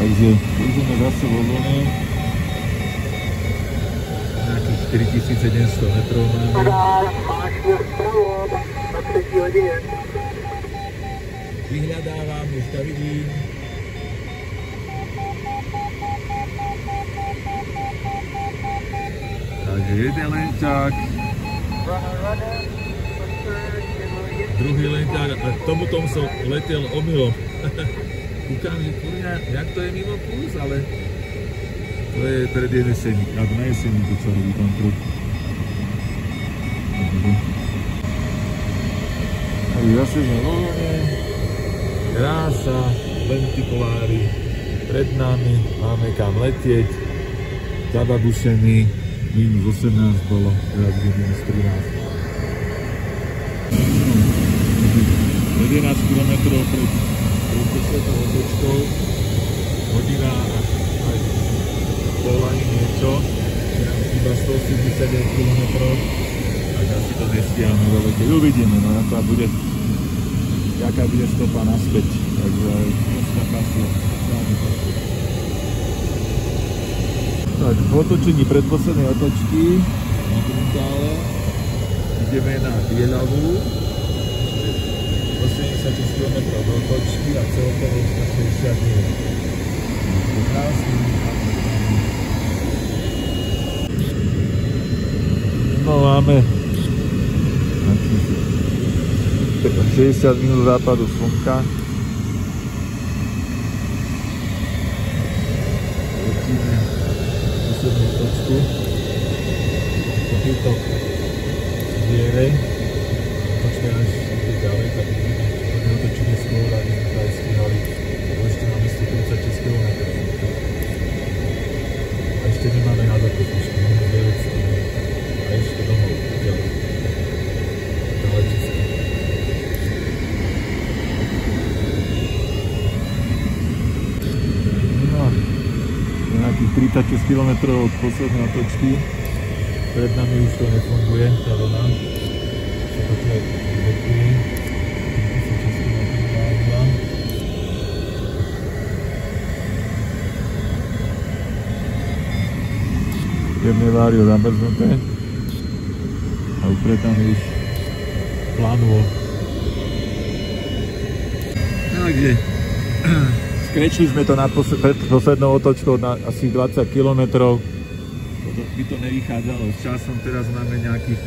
Takže ideme zase vo vlne. Nejakých 4700 metrov máme. Vyhľadávam, už to vidím. Takže jeden lenťák. Druhý lenťák. A tomuto som letel omylom. Kúkam, že kurňa, jak to je mimo plus, ale to je pred jesením, alebo na jesení to sa robí tam kruh. Takže zase sme vo vlne, krása, lentikulári pred nami, máme kam letieť, zababušený, minus 18 bolo, teraz je minus 13. 11 km pred poslednou otočkou, hodina aj pol ani niečo, iba 189 km, tak asi to nestiahnu do lete. Uvidíme, no jaká bude stopa naspäť, takže dneska paslo. Tak, v otočení predposlednej otočky na Gruntále ideme na Bieľavú, 86 km do otočky a celkovo 160 minút. No máme 60 minút západu slnka. Letíme poslednú otočku. Tieto zviere. Počne až ďalej, tak otočíme skôr a sme sa aj stíhali, lebo ešte máme 136 km. A ešte nemáme na zakopičku, máme 900 a ešte domov ďalej. Na letisko. No, je nejakých 36 km od poslednej otočky. Pred nami už to nefunguje, tá vlna. Otočíme vrtiny. Jemné vário zamrznuté a upred tam už plánulo. Takže skrečili sme to nad poslednou otočkou na asi 20 km. By to nevychádzalo s časom, teraz máme nejakých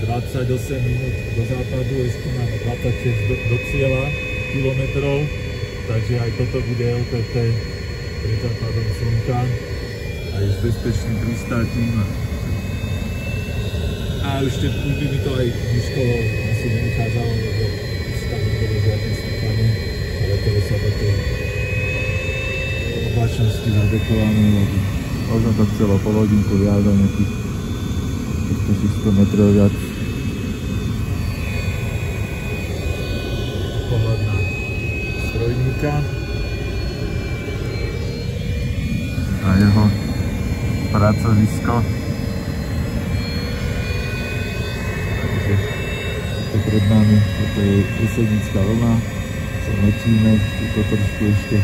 28 minút do západu, ešte máme 26 do cieľa kilometrov, takže aj toto bude LPT pred západom slnka. Aj s bezpečným pristátím a ešte by mi to aj Miškovo asi nevychádzalo, lebo tam nebolo žiadne stúpanie, ale teraz sa do tej oblačnosti zadekované, lebo možno to chcelo pol hodinku viac a nejakých 100 metrov viac. Pohľad na strojníka a jeho pracovisko. Takže to pred nami, toto je jesenická vlna, sa letíme, túto trošku ešte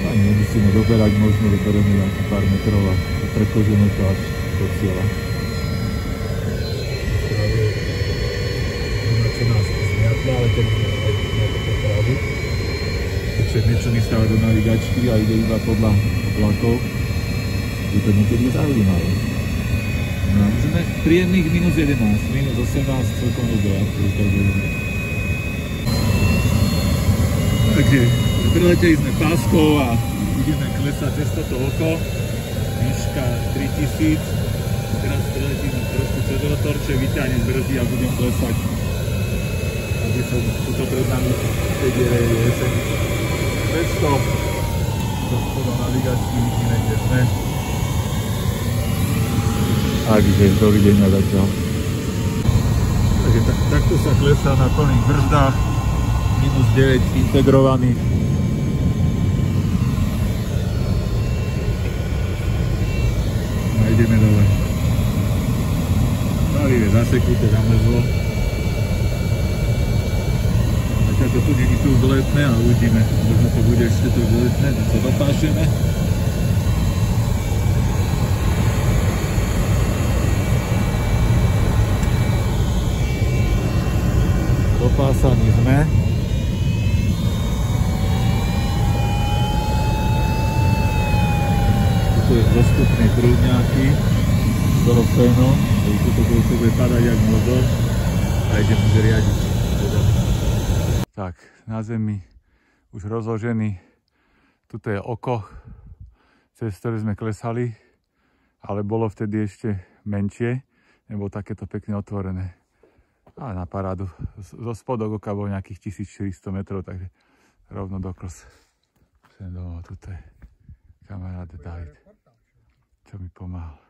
ani nemusíme doberať, možno doberieme nejaký pár metrov a prekožeme to až do cieľa. Práve čo nás zmiatla, ale to bude aj nejaké popraviť. Ešte niečo mi stáva do navigačky a ide iba podľa oblakov. Je to niekedy zaujímavé. No, sme príjemných minus 11, minus 18, celkom dobré. Takže preleteli sme páskou a ideme klesať cez toto oko. Výška 3000. Teraz preletíme trošku cez rotorče, vyťahnem brzdy a budem klesať. Aby som tuto pred nami tej diere je jeseň 500. Do navigačky vidíme, kde sme. Takže dovidenia zatiaľ. Takže takto sa klesá na plných brzdách. Minus 9 integrovaný. A ideme dole. Paliv je zaseknuté, zamrzlo. Taká to tu není tu letné, ale uvidíme, možno to bude ešte tu letné, tak to dopášeme. Dopásaní sme. Tu je dostupný prúd nejaký z toho fénu, tu bude padať jak mozol a idem zriadiť. Tak, na zemi už rozložený, tuto je oko, cez ktoré sme klesali, ale bolo vtedy ešte menšie, nebolo takéto pekne otvorené. A na parádu, zo spodok oka bolo nejakých 1400 metrov, takže rovno do klos. Sem domov, tuto je kamarát David, čo mi pomáhal.